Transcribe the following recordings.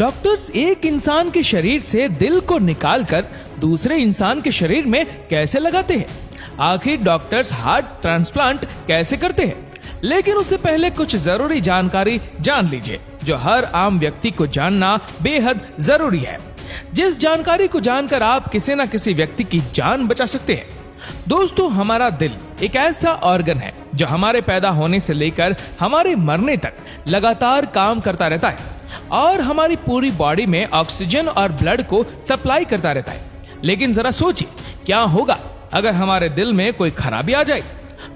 Doctors एक इंसान के शरीर से दिल को निकालकर दूसरे इंसान के शरीर में कैसे लगाते हैं? आखिर डॉक्टर्स हार्ट ट्रांसप्लांट कैसे करते हैं? लेकिन उससे पहले कुछ जरूरी जानकारी जान लीजिए जो हर आम व्यक्ति को जानना बेहद जरूरी है, जिस जानकारी को जानकर आप किसी न किसी व्यक्ति की जान बचा सकते हैं। दोस्तों, हमारा दिल एक ऐसा ऑर्गन है जो हमारे पैदा होने से लेकर हमारे मरने तक लगातार काम करता रहता है और हमारी पूरी बॉडी में ऑक्सीजन और ब्लड को सप्लाई करता रहता है। लेकिन जरा सोचिए, क्या होगा अगर हमारे दिल में कोई खराबी आ जाए?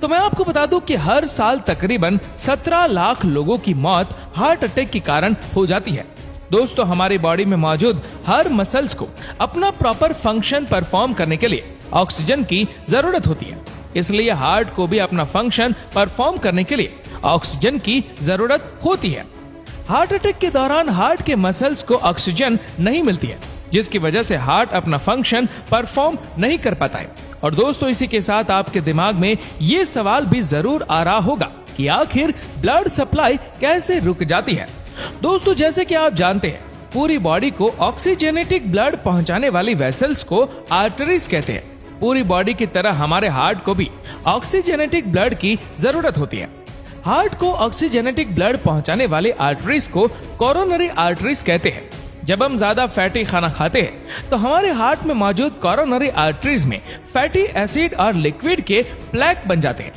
तो मैं आपको बता दूं कि हर साल तकरीबन 17 लाख लोगों की मौत हार्ट अटैक के कारण हो जाती है। दोस्तों, हमारी बॉडी में मौजूद हर मसल्स को अपना प्रॉपर फंक्शन परफॉर्म करने के लिए ऑक्सीजन की जरूरत होती है। इसलिए हार्ट को भी अपना फंक्शन परफॉर्म करने के लिए ऑक्सीजन की जरूरत होती है। हार्ट अटैक के दौरान हार्ट के मसल्स को ऑक्सीजन नहीं मिलती है, जिसकी वजह से हार्ट अपना फंक्शन परफॉर्म नहीं कर पाता है। और दोस्तों, इसी के साथ आपके दिमाग में ये सवाल भी जरूर आ रहा होगा कि आखिर ब्लड सप्लाई कैसे रुक जाती है। दोस्तों, जैसे कि आप जानते हैं, पूरी बॉडी को ऑक्सीजनेटिक ब्लड पहुंचाने वाली वेसल्स को आर्टरीज कहते हैं। पूरी बॉडी की तरह हमारे हार्ट को भी ऑक्सीजनेटिक ब्लड की जरूरत होती है। हार्ट को ऑक्सीजनेटिक ब्लड पहुंचाने वाली आर्टरीज को कोरोनरी आर्टरीज कहते हैं। जब हम ज्यादा फैटी खाना खाते हैं तो हमारे हार्ट में मौजूद कोरोनरी आर्टरीज में फैटी एसिड और लिक्विड के प्लेक बन जाते हैं।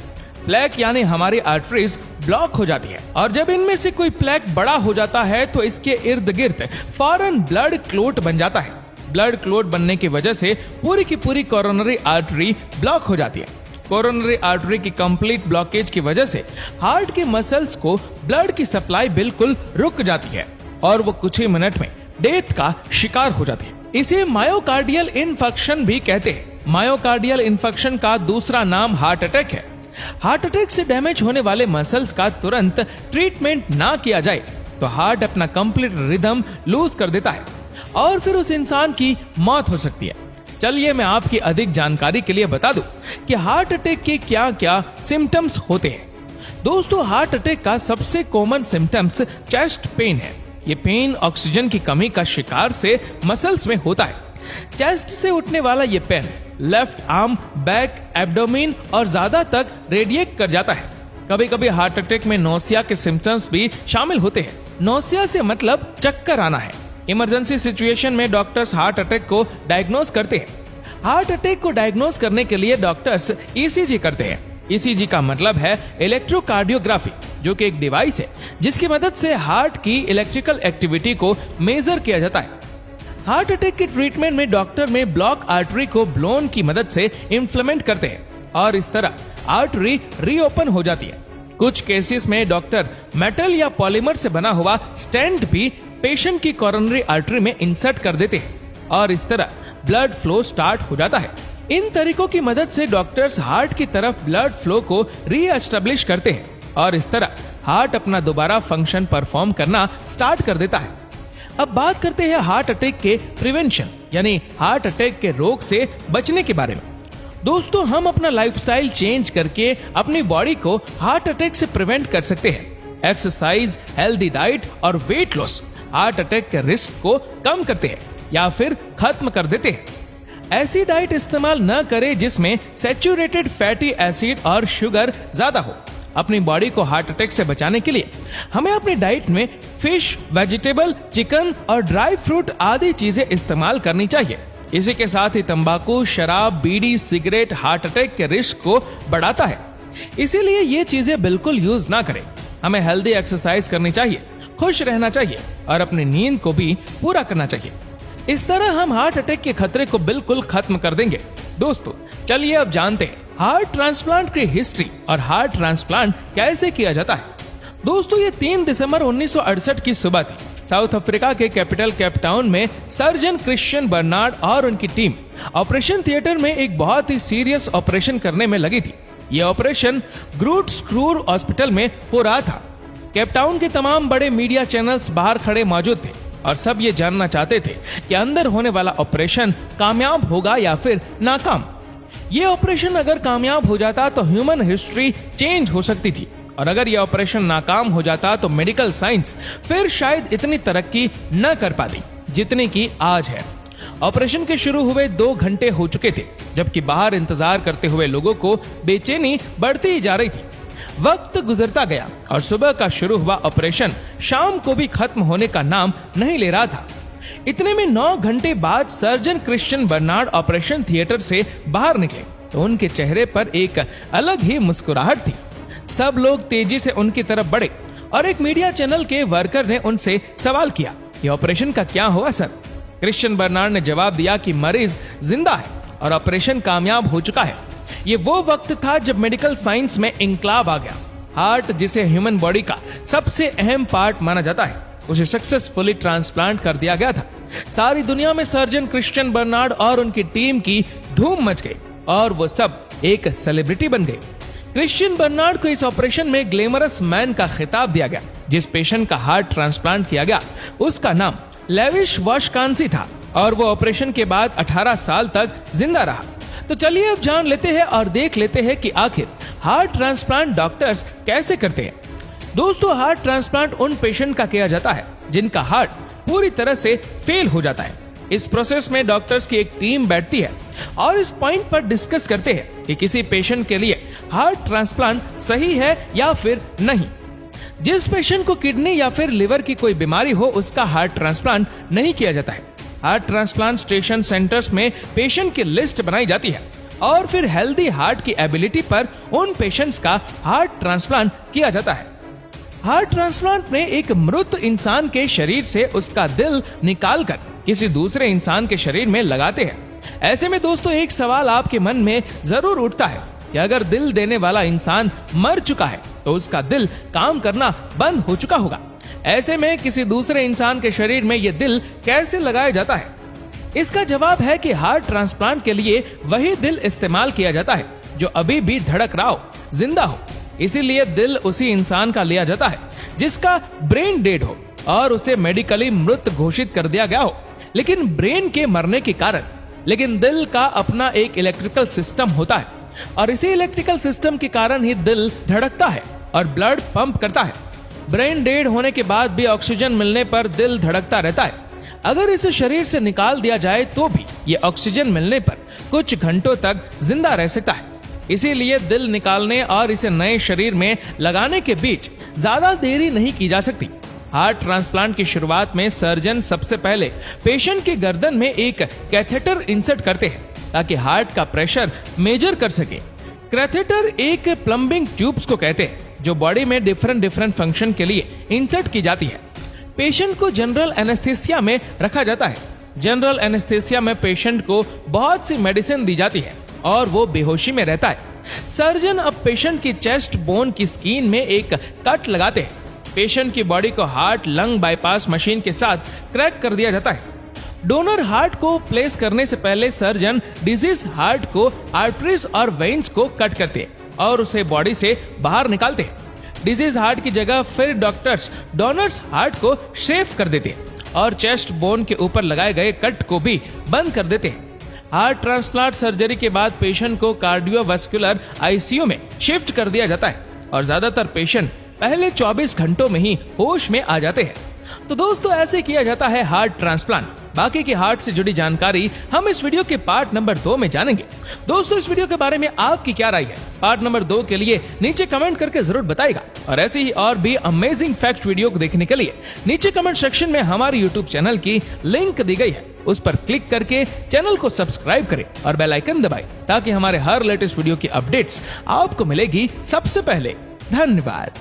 प्लेक यानी हमारी आर्टरीज ब्लॉक हो जाती है और जब इनमें से कोई प्लेक बड़ा हो जाता है तो इसके इर्द गिर्द फौरन ब्लड क्लोट बन जाता है। ब्लड क्लोट बनने की वजह से पूरी की पूरी कोरोनरी आर्टरी ब्लॉक हो जाती है। कोरोनरी आर्टरी की कंप्लीट ब्लॉकेज की वजह से हार्ट के मसल्स को ब्लड की सप्लाई बिल्कुल रुक जाती है और वो कुछ ही मिनट में डेथ का शिकार हो जाती है। इसे मायोकार्डियल इन्फेक्शन भी कहते हैं। मायोकार्डियल इन्फेक्शन का दूसरा नाम हार्ट अटैक है। हार्ट अटैक से डैमेज होने वाले मसल्स का तुरंत ट्रीटमेंट ना किया जाए तो हार्ट अपना कंप्लीट रिदम लूज कर देता है और फिर उस इंसान की मौत हो सकती है। चलिए मैं आपकी अधिक जानकारी के लिए बता दूं कि हार्ट अटैक के क्या क्या सिम्टम्स होते हैं। दोस्तों, हार्ट अटैक का सबसे कॉमन सिम्टम्स चेस्ट पेन है। ये पेन ऑक्सीजन की कमी का शिकार से मसल्स में होता है। चेस्ट से उठने वाला ये pain left arm, back, abdomen और ज्यादा तक रेडिएट कर जाता है। कभी कभी हार्ट अटैक में नोसिया के सिम्टम्स भी शामिल होते हैं। नोसिया से मतलब चक्कर आना है। इमरजेंसी सिचुएशन में डॉक्टर्स हार्ट अटैक को डायग्नोस करते हैं। हार्ट अटैक को डायग्नोस करने के लिए डॉक्टर्स ईसीजी करते हैं। ईसीजी का मतलब है इलेक्ट्रोकार्डियोग्राफी, जो कि एक डिवाइस है जिसकी मदद से हार्ट की इलेक्ट्रिकल एक्टिविटी को मेजर किया जाता है। हार्ट अटैक के ट्रीटमेंट में डॉक्टर में ब्लॉक आर्टरी को ब्लोन की मदद से इन्फ्लेमेंट करते हैं और इस तरह आर्टरी रीओपन हो जाती है। कुछ केसेस में डॉक्टर मेटल या पॉलीमर से बना हुआ स्टेंट भी पेशेंट की कोरोनरी आर्टरी में इंसर्ट कर देते हैं और इस तरह ब्लड फ्लो स्टार्ट हो जाता है। इन तरीकों की मदद से डॉक्टर्स हार्ट की तरफ ब्लड फ्लो को रीएस्टेब्लिश करते हैं और इस तरह हार्ट अपना दोबारा फंक्शन परफॉर्म करना स्टार्ट कर देता है। अब बात करते हैं हार्ट अटैक के प्रिवेंशन यानी हार्ट अटैक के रोग से बचने के बारे में। दोस्तों, हम अपना लाइफस्टाइल चेंज करके अपनी बॉडी को हार्ट अटैक से प्रिवेंट कर सकते हैं। एक्सरसाइज, हेल्दी डाइट और वेट लॉस हार्ट अटैक के रिस्क को कम करते हैं या फिर खत्म कर देते हैं। ऐसी डाइट इस्तेमाल न करें जिसमें सैचुरेटेड फैटी एसिड और शुगर ज्यादा हो। अपनी बॉडी को हार्ट अटैक से बचाने के लिए हमें अपनी डाइट में फिश, वेजिटेबल, चिकन और ड्राई फ्रूट आदि चीजें इस्तेमाल करनी चाहिए। इसी के साथ ही तंबाकू, शराब, बीड़ी, सिगरेट हार्ट अटैक के रिस्क को बढ़ाता है, इसीलिए ये चीजें बिल्कुल यूज ना करें। हमें हेल्दी एक्सरसाइज करनी चाहिए, खुश रहना चाहिए और अपनी नींद को भी पूरा करना चाहिए। इस तरह हम हार्ट अटैक के खतरे को बिल्कुल खत्म कर देंगे। दोस्तों, चलिए अब जानते हैं हार्ट ट्रांसप्लांट की हिस्ट्री और हार्ट ट्रांसप्लांट कैसे किया जाता है। दोस्तों, ये 3 दिसंबर 1968 की सुबह थी। साउथ अफ्रीका के कैपिटल केप टाउन में सर्जन क्रिश्चियन बर्नार्ड और उनकी टीम ऑपरेशन थिएटर में एक बहुत ही सीरियस ऑपरेशन करने में लगी थी। यह ऑपरेशन ग्रूट स्क्रूर हॉस्पिटल में हो रहा था। केप टाउन के तमाम बड़े मीडिया चैनल्स बाहर खड़े मौजूद थे और सब ये जानना चाहते थे कि अंदर होने वाला ऑपरेशन कामयाब होगा या फिर नाकाम। ये ऑपरेशन अगर कामयाब हो जाता तो ह्यूमन हिस्ट्री चेंज हो सकती थी और अगर यह ऑपरेशन नाकाम हो जाता तो मेडिकल साइंस फिर शायद इतनी तरक्की न कर पाती जितनी की आज है। ऑपरेशन के शुरू हुए 2 घंटे हो चुके थे, जबकि बाहर इंतजार करते हुए लोगों को बेचैनी बढ़ती ही जा रही थी। वक्त गुजरता गया और सुबह का शुरू हुआ ऑपरेशन शाम को भी खत्म होने का नाम नहीं ले रहा था। इतने में 9 घंटे बाद surgeon Christian Barnard operation theatre से बाहर निकले तो उनके चेहरे पर एक अलग ही मुस्कुराहट थी। सब लोग तेजी से उनकी तरफ बढ़े और एक मीडिया चैनल के वर्कर ने उनसे सवाल किया, ये ऑपरेशन का क्या हुआ सर? क्रिश्चियन बर्नार्ड ने जवाब दिया कि मरीज जिंदा है और ऑपरेशन कामयाब हो चुका है। ये वो वक्त था जब मेडिकल साइंस में इंकलाब आ गया। हार्ट, जिसे ह्यूमन बॉडी का सबसे अहम पार्ट माना जाता है, उसे सक्सेसफुली ट्रांसप्लांट कर दिया गया था। सारी दुनिया में सर्जन क्रिश्चियन बर्नार्ड और उनकी टीम की धूम मच गई और वो सब एक सेलिब्रिटी बन गए। क्रिश्चियन बर्नार्ड को इस ऑपरेशन में ग्लैमरस मैन का खिताब दिया गया। जिस पेशेंट का हार्ट ट्रांसप्लांट किया गया उसका नाम लेविश वॉशकांसी था और वो ऑपरेशन के बाद 18 साल तक जिंदा रहा। तो चलिए अब जान लेते हैं और देख लेते हैं कि आखिर हार्ट ट्रांसप्लांट डॉक्टर्स कैसे करते हैं। दोस्तों, हार्ट ट्रांसप्लांट उन पेशेंट का किया जाता है जिनका हार्ट पूरी तरह से फेल हो जाता है। इस प्रोसेस में डॉक्टर्स की एक टीम बैठती है और इस पॉइंट पर डिस्कस करते हैं कि किसी पेशेंट के लिए हार्ट ट्रांसप्लांट सही है या फिर नहीं। जिस पेशेंट को किडनी या फिर लिवर की कोई बीमारी हो उसका हार्ट ट्रांसप्लांट नहीं किया जाता है। हार्ट ट्रांसप्लांट स्टेशन सेंटर्स में पेशेंट की लिस्ट बनाई जाती है और फिर हेल्दी हार्ट की एबिलिटी पर उन पेशेंट्स का हार्ट ट्रांसप्लांट किया जाता है। हार्ट ट्रांसप्लांट में एक मृत इंसान के शरीर से उसका दिल निकालकर किसी दूसरे इंसान के शरीर में लगाते हैं। ऐसे में दोस्तों, एक सवाल आपके मन में जरूर उठता है कि अगर दिल देने वाला इंसान मर चुका है तो उसका दिल काम करना बंद हो चुका होगा। ऐसे में किसी दूसरे इंसान के शरीर में यह दिल कैसे लगाया जाता है? इसका जवाब है कि हार्ट ट्रांसप्लांट के लिए वही दिल इस्तेमाल किया जाता है जो अभी भी धड़क रहा हो, जिंदा हो। इसीलिए दिल उसी इंसान का लिया जाता है जिसका ब्रेन डेड हो और उसे मेडिकली मृत घोषित कर दिया गया हो, लेकिन ब्रेन के मरने के कारण। लेकिन दिल का अपना एक इलेक्ट्रिकल सिस्टम होता है और इसी इलेक्ट्रिकल सिस्टम के कारण ही दिल धड़कता है और ब्लड पंप करता है। ब्रेन डेड होने के बाद भी ऑक्सीजन मिलने पर दिल धड़कता रहता है। अगर इसे शरीर से निकाल दिया जाए तो भी ये ऑक्सीजन मिलने पर कुछ घंटों तक जिंदा रह सकता है। इसीलिए दिल निकालने और इसे नए शरीर में लगाने के बीच ज्यादा देरी नहीं की जा सकती। हार्ट ट्रांसप्लांट की शुरुआत में सर्जन सबसे पहले पेशेंट के गर्दन में एक कैथेटर इंसर्ट करते हैं ताकि हार्ट का प्रेशर मेजर कर सके। कैथेटर एक प्लम्बिंग ट्यूब्स को कहते हैं जो बॉडी में डिफरेंट फंक्शन के लिए इंसर्ट की जाती है। पेशेंट को जनरल एनेस्थीसिया में रखा जाता है। जनरल एनेस्थीसिया में पेशेंट को बहुत सी मेडिसिन दी जाती है और वो बेहोशी में रहता है। सर्जन अब पेशेंट की चेस्ट बोन की स्किन में एक कट लगाते हैं। पेशेंट की बॉडी को हार्ट लंग बाईपास मशीन के साथ क्रैक कर दिया जाता है। डोनर हार्ट को प्लेस करने से पहले सर्जन डिजीज हार्ट को आर्टरीज और वेन्स को कट करते हैं और उसे बॉडी से बाहर निकालते हैं। डिजीज हार्ट की जगह फिर डॉक्टर्स डोनर्स हार्ट को शेव कर देते हैं और चेस्ट बोन के ऊपर लगाए गए कट को भी बंद कर देते हैं। हार्ट ट्रांसप्लांट सर्जरी के बाद पेशेंट को कार्डियोवास्कुलर आईसीयू में शिफ्ट कर दिया जाता है और ज्यादातर पेशेंट पहले 24 घंटों में ही होश में आ जाते हैं। तो दोस्तों, ऐसे किया जाता है हार्ट ट्रांसप्लांट। बाकी की हार्ट से जुड़ी जानकारी हम इस वीडियो के पार्ट नंबर 2 में जानेंगे। दोस्तों, इस वीडियो के बारे में आपकी क्या राय है? पार्ट नंबर 2 के लिए नीचे कमेंट करके जरूर बताइएगा और ऐसे ही और भी अमेजिंग फैक्ट वीडियो को देखने के लिए नीचे कमेंट सेक्शन में हमारे यूट्यूब चैनल की लिंक दी गई है, उस पर क्लिक करके चैनल को सब्सक्राइब करें और बेल आइकन दबाएं ताकि हमारे हर लेटेस्ट वीडियो की अपडेट्स आपको मिलेगी सबसे पहले। धन्यवाद।